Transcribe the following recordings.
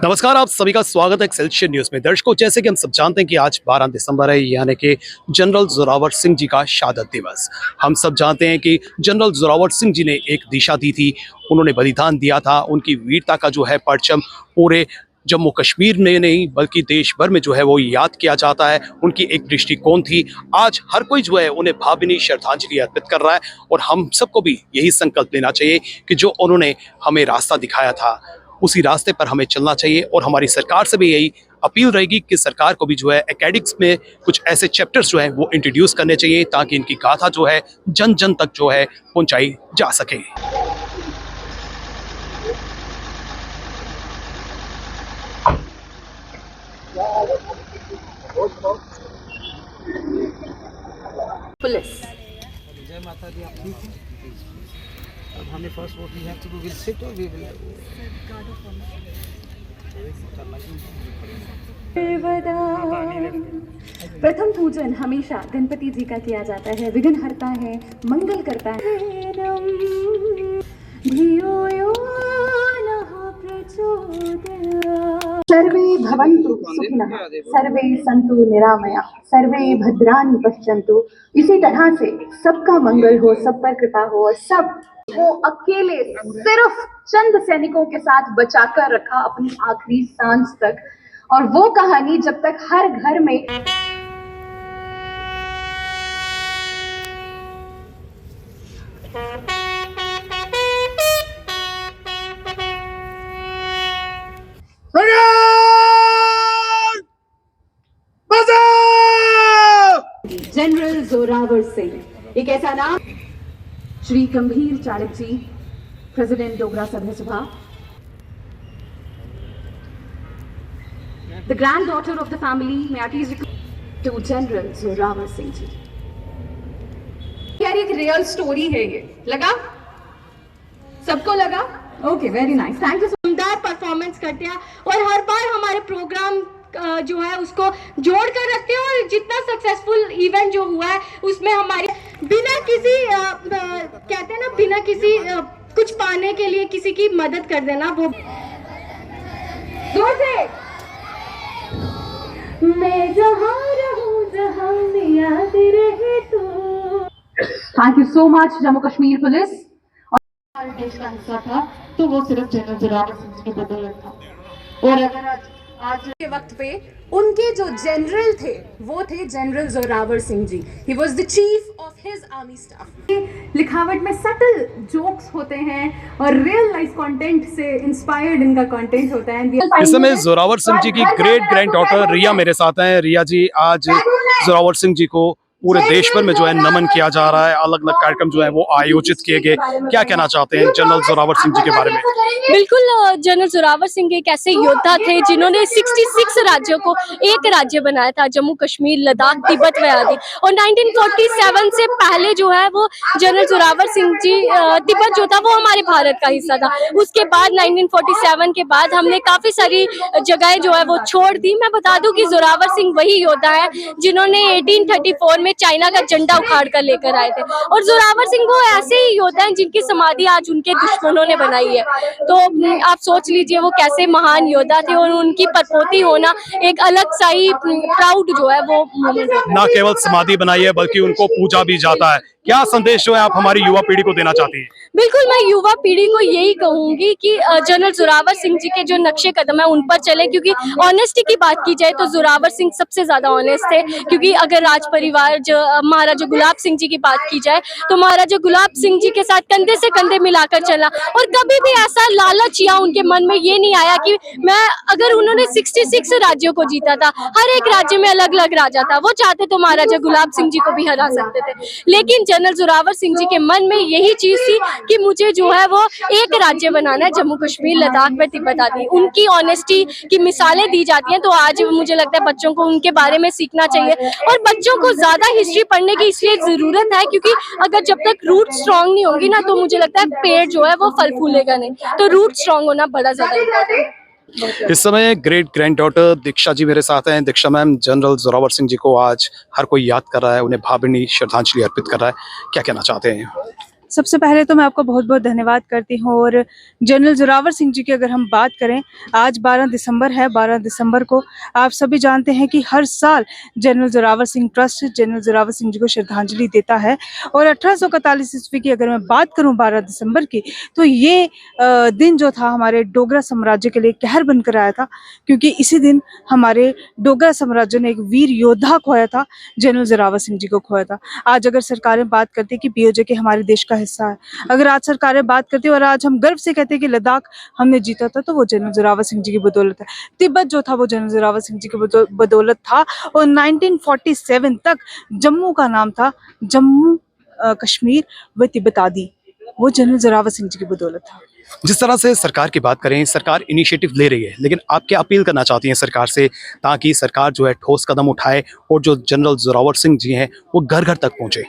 नमस्कार, आप सभी का स्वागत है एक्सेलशियर न्यूज में। दर्शकों, जैसे कि हम सब जानते हैं कि आज 12 दिसंबर है, यानी कि जनरल जोरावर सिंह जी का शहादत दिवस। हम सब जानते हैं कि जनरल जोरावर सिंह जी ने एक दिशा दी थी, उन्होंने बलिदान दिया था। उनकी वीरता का जो है परचम पूरे जम्मू कश्मीर में नहीं बल्कि देश भर में जो है वो याद किया जाता है। उनकी एक दृष्टिकोण थी। आज हर कोई जो है उन्हें भावभीनी श्रद्धांजलि अर्पित कर रहा है और हम सबको भी यही संकल्प लेना चाहिए कि जो उन्होंने हमें रास्ता दिखाया था उसी रास्ते पर हमें चलना चाहिए। और हमारी सरकार से भी यही अपील रहेगी कि सरकार को भी जो है एकेडमिक्स में कुछ ऐसे चैप्टर्स जो हैं वो इंट्रोड्यूस करने चाहिए ताकि इनकी गाथा जो है जन जन तक जो है पहुंचाई जा सके। पुलिस जय माता दी। आप ठीक हैं? अब हमें first vote we have to will sit और वी विल प्रथम पूजन हमेशा गणपति जी का किया जाता है। विघ्न हरता है, मंगल करता है। सर्वे भवन्तु सुखिनः, सर्वे सन्तु निरामयाः, सर्वे भद्राणि पश्यन्तु। इसी तरह से सबका मंगल हो, सब पर कृपा हो और सब वो अकेले सिर्फ चंद सैनिकों के साथ बचाकर रखा अपनी आखिरी सांस तक। और वो कहानी जब तक हर घर में जनरल जोरावर सिंह, एक ऐसा नाम। श्री गंभीर चालक जी, president Dogra Sabha Sabha, the granddaughter of the family, may I please request to general Zorawar Singh ji. यार एक रियल स्टोरी है ये, लगा? सबको लगा? Okay, very nice, thank you. शानदार परफॉर्मेंस करते हैं और हर बार हमारे प्रोग्राम जो है उसको जोड़ कर रखते हैं और जितना सक्सेसफुल इवेंट जो हुआ है उसमें हमारे बिना किसी कहते हैं ना, बिना किसी कुछ पाने के लिए किसी की मदद कर देना, वो जोर से। मैं जहाँ रहूं जहाँ में याद रहे तो। Thank you so much Jammu Kashmir police. और देश का हिस्सा था तो वो सिर्फ जनरल जोरावर सिंह की बदौलत था। और अगर आज के वक्त पे उनके जो जनरल थे वो थे general Zorawar Singh ji. He was the chief of his army staff. लिखावट में सटल जोक्स होते हैं और रियल लाइफ कंटेंट से इंस्पायर्ड इनका कंटेंट होता है। इस समय जोरावर सिंह जी की ग्रेट ग्रैंड डॉटर रिया मेरे साथ हैं। रिया जी, आज जोरावर सिंह जी को पूरे देश भर में जो है नमन किया जा रहा है, अलग अलग कार्यक्रम जो है वो आयोजित किए गए। क्या कहना चाहते हैं जनरल जोरावर सिंह जी के बारे में? बिल्कुल, जनरल जोरावर सिंह एक ऐसे योद्धा थे जिन्होंने 66 राज्यों को एक राज्य बनाया था, जम्मू कश्मीर, लद्दाख, तिब्बत व आदि। और 1947 से पहले जो है वो जनरल जोरावर सिंह जी, तिब्बत जो था वो हमारे भारत का हिस्सा था। उसके बाद 1947 के बाद हमने काफी सारी जगहें जो है वो छोड़ दी। मैं बता दूं कि जोरावर सिंह वही योद्धा है जिन्होंने 1834 में चाइना का झंडा उखाड़ कर लेकर आए थे। और जोरावर सिंह वो ऐसे ही योद्धा हैं जिनकी समाधि आज उनके दुश्मनों ने बनाई है। तो आप सोच लीजिए वो कैसे महान योद्धा थे और उनकी परपोती होना एक अलग सा ही प्राउड जो है वो मोमेंट है। ना केवल समाधि बनाई है बल्कि उनको पूजा भी जाता है। क्या संदेश जो है आप हमारी युवा पीढ़ी को देना चाहती हैं? बिल्कुल, मैं युवा पीढ़ी को यही कहूंगी कि जनरल जोरावर सिंह जी के जो नक्शे कदम है उन पर चले, क्योंकि ऑनेस्टी की बात की जाए तो जोरावर सिंह सबसे ज्यादा ऑनेस्ट थे। क्योंकि अगर राज परिवार जो महाराजा गुलाब सिंह जी की बात की जाए तो महाराजा गुलाब सिंह जी के साथ कंधे से कंधे मिलाकर चला और कभी भी ऐसा लालच या उनके मन में ये नहीं आया कि मैं, अगर उन्होंने 66 राज्यों को जीता था, हर एक राज्य में अलग अलग राजा था, वो चाहते तो महाराजा गुलाब सिंह जी को भी हरा सकते थे। लेकिन जनरल जोरावर सिंह जी के मन में यही चीज थी कि मुझे जो है वो एक राज्य बनाना है, जम्मू कश्मीर, लद्दाख में तिब्बत आदि। उनकी ऑनेस्टी की मिसालें दी जाती हैं, तो आज मुझे लगता है बच्चों को उनके बारे में सीखना चाहिए। और बच्चों को ज्यादा हिस्ट्री पढ़ने की इसलिए जरूरत है क्योंकि अगर जब तक रूट स्ट्रांग नहीं होगी ना तो मुझे लगता है पेड़ जो है वो फल फूलेगा नहीं। तो रूट स्ट्रांग होना बड़ा ज्यादा इम्पोर्टेंट है। इस समय great grand daughter Diksha ji मेरे साथ हैं। दीक्षा मैम, जनरल जोरावर सिंह जी को आज हर कोई याद कर रहा है, उन्हें भावभीनी श्रद्धांजलि अर्पित कर रहा है, क्या कहना चाहते हैं? सबसे पहले तो मैं आपका बहुत बहुत धन्यवाद करती हूँ। और जनरल जोरावर सिंह जी की अगर हम बात करें, आज 12 दिसंबर है। 12 दिसंबर को आप सभी जानते हैं कि हर साल general Zorawar Singh trust general Zorawar Singh ji को श्रद्धांजलि देता है। और 1841 ईस्वी की अगर मैं बात करूँ 12 दिसंबर की, तो ये दिन जो था हमारे डोगरा साम्राज्य के लिए कहर बनकर आया था, क्योंकि इसी दिन हमारे डोगरा साम्राज्य ने एक वीर योद्धा खोया था, जनरल जोरावर सिंह जी को खोया था। आज अगर सरकारें बात करती कि पीओजे के हमारे देश का हिस्सा है, अगर आज सरकारें बात करती और आज हम गर्व से कहते हैं कि लद्दाख हमने जीता था, तो वो जनरल जोरावर सिंह जी की बदौलत है। तिब्बत जो था वो जनरल जोरावर सिंह जी की बदौलत था। और 1947 तक जम्मू का नाम था जम्मू कश्मीर व तिब्बत आदि, वो जनरल जोरावर सिंह जी की बदौलत था। जिस तरह से सरकार की बात करें, सरकार इनिशिएटिव ले रही है, लेकिन आप क्या अपील करना चाहती हैं सरकार से, ताकि सरकार जो है ठोस कदम उठाए और जो जनरल जोरावर सिंह जी हैं वो घर घर तक पहुंचे?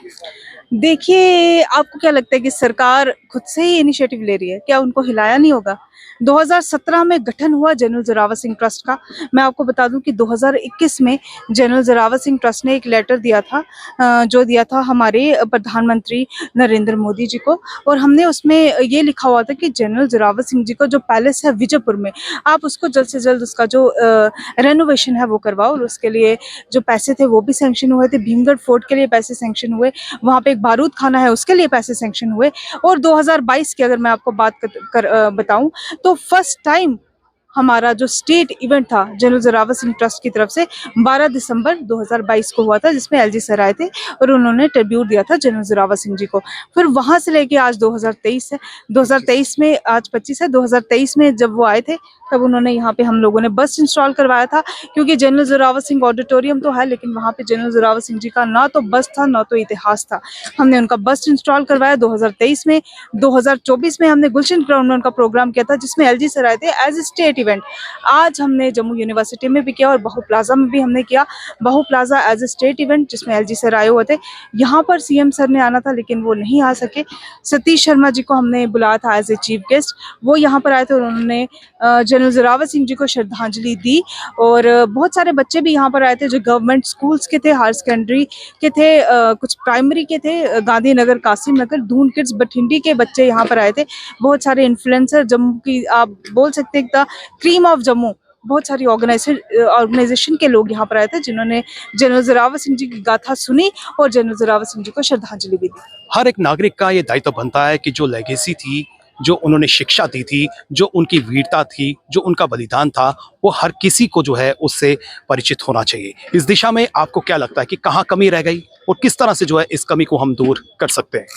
देखिए, आपको क्या लगता है कि सरकार खुद से ही इनिशिएटिव ले रही है? क्या उनको हिलाया नहीं होगा? 2017 में गठन हुआ जनरल जोरावर सिंह ट्रस्ट का। मैं आपको बता दूं कि 2021 में जनरल जोरावर सिंह ट्रस्ट ने एक लेटर दिया था, जो दिया था हमारे प्रधानमंत्री नरेंद्र मोदी जी को। और हमने उसमें ये लिखा हुआ था कि जनरल जोरावर सिंह जी का जो पैलेस है विजयपुर में, आप उसको जल्द से जल्द उसका जो रेनोवेशन है वो करवाओ। और उसके लिए जो पैसे थे वो भी सैंक्शन हुए थे। भीमगढ़ फोर्ट के लिए पैसे सैंक्शन हुए, वहाँ पे एक बारूद खाना है उसके लिए पैसे सैंक्शन हुए। और 2022 की अगर मैं आपको बात बताऊं, तो फर्स्ट टाइम हमारा जो स्टेट इवेंट था जनरल जोरावर सिंह ट्रस्ट की तरफ से 12 दिसंबर 2022 को हुआ था, जिसमें एलजी सर आए थे और उन्होंने ट्रिब्यूट दिया था जनरल जोरावर सिंह जी को। फिर वहां से लेके आज 2023 है, 2023 में आज 25 है, 2023 में जब वो आए थे तब उन्होंने यहाँ पे हम लोगों ने बस इंस्टॉल करवाया था, क्योंकि जनरल जोरावर सिंह ऑडिटोरियम तो है लेकिन वहाँ पे जनरल जोरावर सिंह जी का ना तो बस था ना तो इतिहास था। हमने उनका बस इंस्टॉल करवाया 2023 में। 2024 में हमने गुलशन ग्राउंड में उनका प्रोग्राम किया था, जिसमें एलजी सर आए थे एज ए स्टेट इवेंट। आज हमने जम्मू यूनिवर्सिटी में भी किया और बाहू प्लाजा में भी हमने किया। Bahu plaza as a state event, जिसमें एलजी सर आए हुए थे। यहाँ पर सीएम सर ने आना था लेकिन वो नहीं आ सके। सतीश शर्मा जी को हमने बुलाया था एज ए चीफ गेस्ट, वो यहाँ पर आए थे और उन्होंने जनरल जोरावर सिंह जी को श्रद्धांजलि दी। और बहुत सारे बच्चे भी यहाँ पर आए थे जो गवर्नमेंट स्कूल्स के थे, हायर सेकेंडरी के थे, कुछ प्राइमरी के थे, गांधीनगर, कासिम नगर, दून किड्स, बठिंडी के बच्चे यहाँ पर आए थे। बहुत सारे इन्फ्लुएंसर, जम्मू की आप बोल सकते हैं क्रीम ऑफ जम्मू, बहुत सारी ऑर्गेनाइजेशन के लोग यहाँ पर आए थे, जिन्होंने जनरल जोरावर सिंह जी की गाथा सुनी और जनरल जोरावर सिंह जी को श्रद्धांजलि भी दी। हर एक नागरिक का ये दायित्व बनता है कि जो लेगेसी थी, जो उन्होंने शिक्षा दी थी, जो उनकी वीरता थी, जो उनका बलिदान था, वो हर किसी को जो है उससे परिचित होना चाहिए। इस दिशा में आपको क्या लगता है कि कहाँ कमी रह गई और किस तरह से जो है इस कमी को हम दूर कर सकते हैं?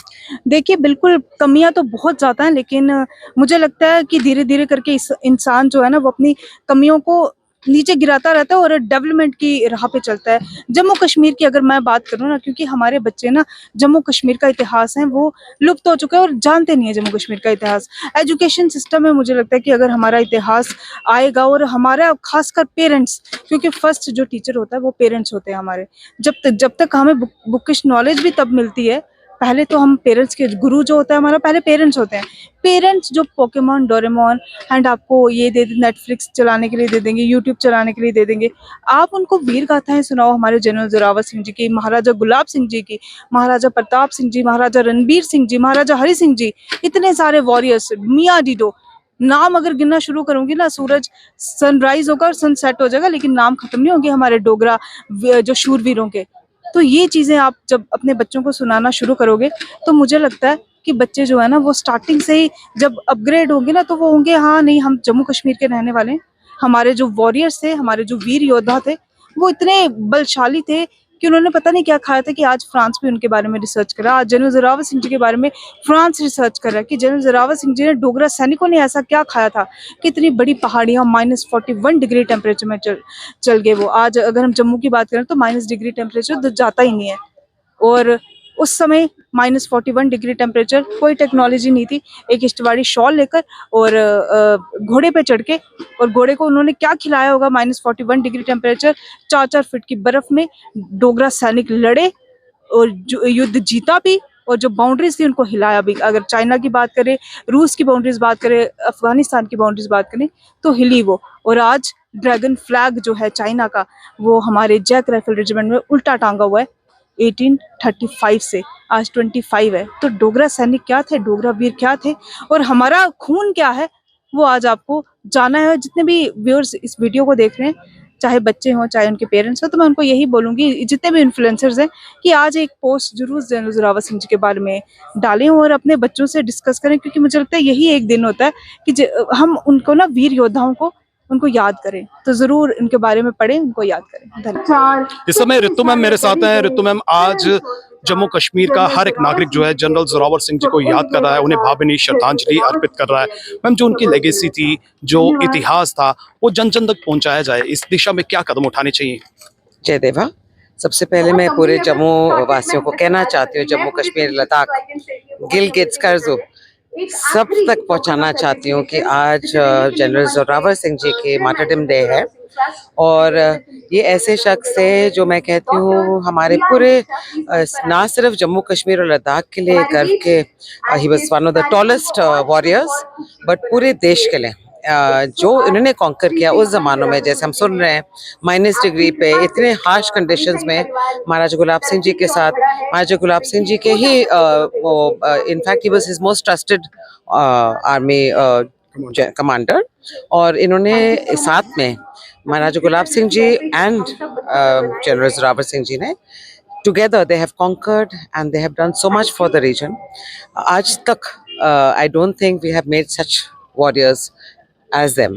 देखिए, बिल्कुल कमियां तो बहुत ज़्यादा हैं, लेकिन मुझे लगता है कि धीरे धीरे करके इस इंसान जो है ना वो अपनी कमियों को नीचे गिराता रहता है और डेवलपमेंट की राह पे चलता है। जम्मू कश्मीर की अगर मैं बात करूँ ना, क्योंकि हमारे बच्चे ना जम्मू कश्मीर का इतिहास है वो लुप्त हो चुका है और जानते नहीं है जम्मू कश्मीर का इतिहास। एजुकेशन सिस्टम में मुझे लगता है कि अगर हमारा इतिहास आएगा और हमारा खासकर पेरेंट्स, क्योंकि फर्स्ट जो टीचर होता है वो पेरेंट्स होते हैं हमारे। जब तक हमें बुकिश नॉलेज भी तब मिलती है, पहले तो हम पेरेंट्स के गुरु जो होता है हमारा, पहले पेरेंट्स होते हैं। पेरेंट्स जो पोकेमॉन, डोरेमोन एंड आपको ये दे नेटफ्लिक्स चलाने के लिए दे देंगे, यूट्यूब चलाने के लिए दे देंगे, आप उनको वीर गाथाएं सुनाओ हमारे जनरल जोरावर सिंह जी की, महाराजा गुलाब सिंह जी की, महाराजा प्रताप सिंह जी, महाराजा रणबीर सिंह जी, महाराजा हरि सिंह जी, इतने सारे वॉरियर्स, मियाँ डीडो, नाम अगर गिनना शुरू करूंगी ना, सूरज सनराइज होगा और सनसेट हो जाएगा, लेकिन नाम खत्म नहीं होंगे हमारे डोगरा जो शूरवीरों के। तो ये चीजें आप जब अपने बच्चों को सुनाना शुरू करोगे तो मुझे लगता है कि बच्चे जो है ना वो स्टार्टिंग से ही जब अपग्रेड होंगे ना, तो वो होंगे हाँ नहीं, हम जम्मू कश्मीर के रहने वाले हैं। हमारे जो वॉरियर्स थे, हमारे जो वीर योद्धा थे, वो इतने बलशाली थे कि उन्होंने पता नहीं क्या खाया था कि आज फ्रांस भी उनके बारे में रिसर्च करा। आज जनरल जोरावर सिंह जी के बारे में फ्रांस रिसर्च कर रहा है कि जनरल जोरावर सिंह जी ने, डोगरा सैनिकों ने ऐसा क्या खाया था कि इतनी बड़ी पहाड़ियाँ -41 डिग्री टेम्परेचर में चल गए वो। आज अगर हम जम्मू की बात करें तो -डिग्री टेम्परेचर तो जाता ही नहीं है। और उस समय -41 डिग्री टेम्परेचर, कोई टेक्नोलॉजी नहीं थी, एक इश्तवाड़ी शॉल लेकर और घोड़े पे चढ़ के, और घोड़े को उन्होंने क्या खिलाया होगा, -41 डिग्री टेम्परेचर, 4-4 फीट की बर्फ में डोगरा सैनिक लड़े और युद्ध जीता भी, और जो बाउंड्रीज थी उनको हिलाया भी। अगर चाइना की बात करें, रूस की बाउंड्रीज बात करें, अफगानिस्तान की बाउंड्रीज बात करें, तो हिली वो। और आज ड्रैगन फ्लैग जो है चाइना का, वो हमारे जैक राइफल रेजिमेंट में उल्टा टांगा हुआ है। 1835 से आज 25 है। तो डोगरा सैनिक क्या थे, डोगरा वीर क्या थे और हमारा खून क्या है, वो आज आपको जाना है। जितने भी व्यूअर्स इस वीडियो को देख रहे हैं, चाहे बच्चे हों चाहे उनके पेरेंट्स हो, तो मैं उनको यही बोलूँगी, जितने भी इन्फ्लुएंसर्स हैं, कि आज एक पोस्ट जरूर जनरल जोरावर सिंह जी के बारे में डालें और अपने बच्चों से डिस्कस करें, क्योंकि मुझे लगता है यही एक दिन होता है कि हम उनको ना, वीर योद्धाओं को उनको याद करें। तो जरूर इनके बारे में पढ़ें, उनको याद करें। धन्यवाद। इस समय रितु मैम मेरे साथ हैं। रितु मैम, आज जम्मू कश्मीर का हर एक नागरिक जो है जनरल जोरावर सिंह जी को याद कर रहा है, उन्हें भावभीनी श्रद्धांजलि अर्पित कर रहा है। मैम, जो उनकी लेगेसी थी, जो इतिहास था, वो जन जन तक पहुंचाया जाए, इस दिशा में क्या कदम उठाने चाहिए? जय देवा। सबसे पहले मैं पूरे जम्मू वासियों को कहना चाहती हूँ, जम्मू कश्मीर, लद्दाख, गिलगित, करज़ो सब तक पहुंचाना चाहती हूँ कि आज जनरल जोरावर सिंह जी के मार्टरडम डे है। और ये ऐसे शख्स है जो मैं कहती हूँ हमारे पूरे ना सिर्फ जम्मू कश्मीर और लद्दाख के लिए गर्व के, he was one of the tallest warriors, but पूरे देश के लिए जो इन्होंने कॉन्कर किया उस जमानों में, जैसे हम सुन रहे हैं -डिग्री पे इतने हार्श कंडीशंस में महाराजा गुलाब सिंह जी के साथ, महाराजा गुलाब सिंह जी के ही वो in fact he was his most trusted army commander, और इन्होंने साथ में महाराजा गुलाब सिंह जी एंड जनरल जोरावर सिंह जी ने together they have conquered and they have done so much for the region. आज तक I don't think we have made such warriors as them.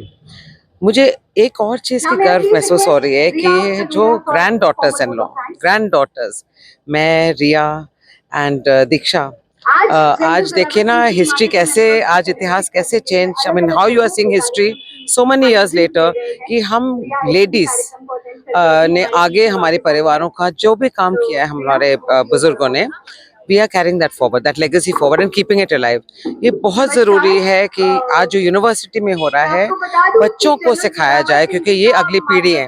मुझे एक और चीज़ की गर्व महसूस हो रही है कि जो granddaughters in law, granddaughters, मैं, रिया एंड दीक्षा, आज देखिए ना हिस्ट्री कैसे, आज इतिहास कैसे change, I mean how you are seeing history so many years later, कि हम लेडीज ने आगे हमारे परिवारों का जो भी काम किया है हमारे बुजुर्गों ने, we are carrying that forward, that legacy forward and keeping it alive. ये बहुत ज़रूरी है कि आज जो यूनिवर्सिटी में हो रहा है बच्चों को सिखाया जाए, क्योंकि ये अगली पीढ़ी है,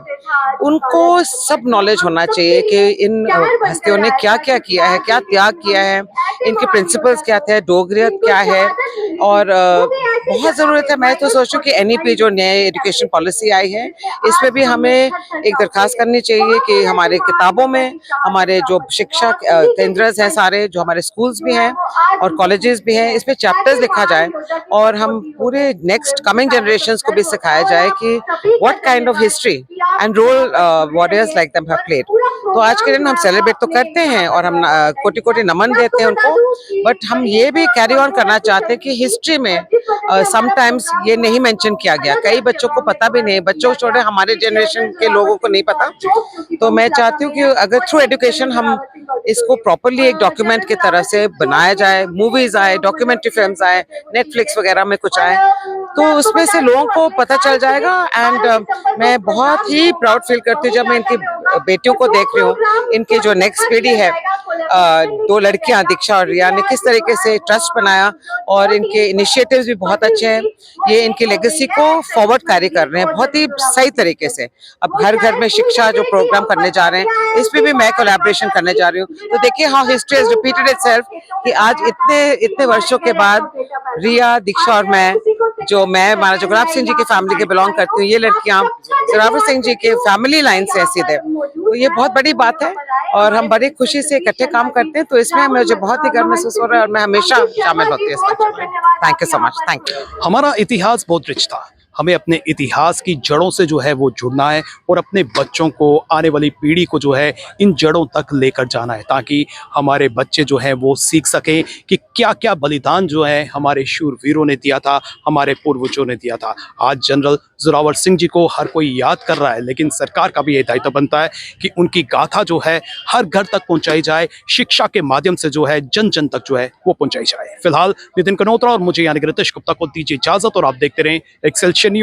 उनको सब नॉलेज होना चाहिए कि इन हस्तियों ने क्या क्या किया है, क्या त्याग किया है, इनके प्रिंसिपल्स क्या थे, डोगरियत क्या है। और बहुत ज़रूरत है। मैं तो सोचूं कि NEP जो नई एजुकेशन पॉलिसी आई है, इसमें भी हमें एक दरख्वास्त करनी चाहिए कि हमारे किताबों में, हमारे जो शिक्षा केंद्र हैं सारे, जो हमारे स्कूल्स भी हैं और कॉलेजेस भी हैं, इसमें चैप्टर्स लिखा जाए और हम पूरे नेक्स्ट कमिंग जनरेशंस को भी सिखाया जाए कि what kind of history and role warriors like them have played. तो आज के दिन हम सेलिब्रेट तो करते हैं और हम कोटि कोटि नमन देते हैं उनको, बट हम ये भी कैरी ऑन करना चाहते हैं कि हिस्ट्री में समटाइम्स ये नहीं मेंशन किया गया, कई बच्चों को पता भी नहीं, बच्चों को छोड़े हमारे जनरेशन के लोगों को नहीं पता। तो मैं चाहती हूँ कि अगर थ्रू एजुकेशन हम इसको प्रॉपरली एक डॉक्यूमेंट की तरह से बनाया जाए, मूवीज आए, डॉक्यूमेंट्री फिल्म्स आए, नेटफ्लिक्स वगैरह में कुछ आए, तो उसमें से लोगों को पता चल जाएगा। एंड मैं बहुत ही प्राउड फील करती हूँ जब मैं इनकी बेटियों को देख रही हूँ, इनकी जो नेक्स्ट पीढ़ी है, दो लड़कियां दीक्षा और रिया ने किस तरीके से ट्रस्ट बनाया और इनके इनिशिएटिव्स भी बहुत अच्छे हैं। ये इनकी लेगेसी को फॉरवर्ड कैरी कर रहे हैं बहुत ही सही तरीके से। अब घर घर में शिक्षा जो प्रोग्राम करने जा रहे हैं, इस पे भी मैं कोलैबोरेशन करने जा रही हूँ। तो देखिए how history has repeated itself कि आज इतने वर्षों के बाद रिया, दीक्षा और मैं महाराजा गुलाब सिंह जी की फैमिली के बिलोंग करती हूँ, ये लड़कियाँ जोरावर सिंह जी के फैमिली लाइन से सीधे, तो ये बहुत बड़ी बात है और हम बड़ी खुशी से इकट्ठे काम करते हैं। तो इसमें मुझे बहुत ही गर्व महसूस हो रहा है और मैं हमेशा शामिल होती हूँ इसमें। Thank you so much. Thank you. हमारा इतिहास बहुत रिच था, हमें अपने इतिहास की जड़ों से जो है वो जुड़ना है और अपने बच्चों को, आने वाली पीढ़ी को जो है इन जड़ों तक लेकर जाना है, ताकि हमारे बच्चे जो हैं वो सीख सकें कि क्या क्या बलिदान जो है हमारे शूरवीरों ने दिया था, हमारे पूर्वजों ने दिया था। आज जनरल जोरावर सिंह जी को हर कोई याद कर रहा है, लेकिन सरकार का भी ये दायित्व बनता है कि उनकी गाथा जो है हर घर तक पहुँचाई जाए, शिक्षा के माध्यम से जो है जन जन तक जो है वो पहुँचाई जाए। फिलहाल नितिन कनोत्रा और मुझे यानी रितेश गुप्ता को दीजिए इजाजत और आप देखते रहें एक्सेल न्यूज।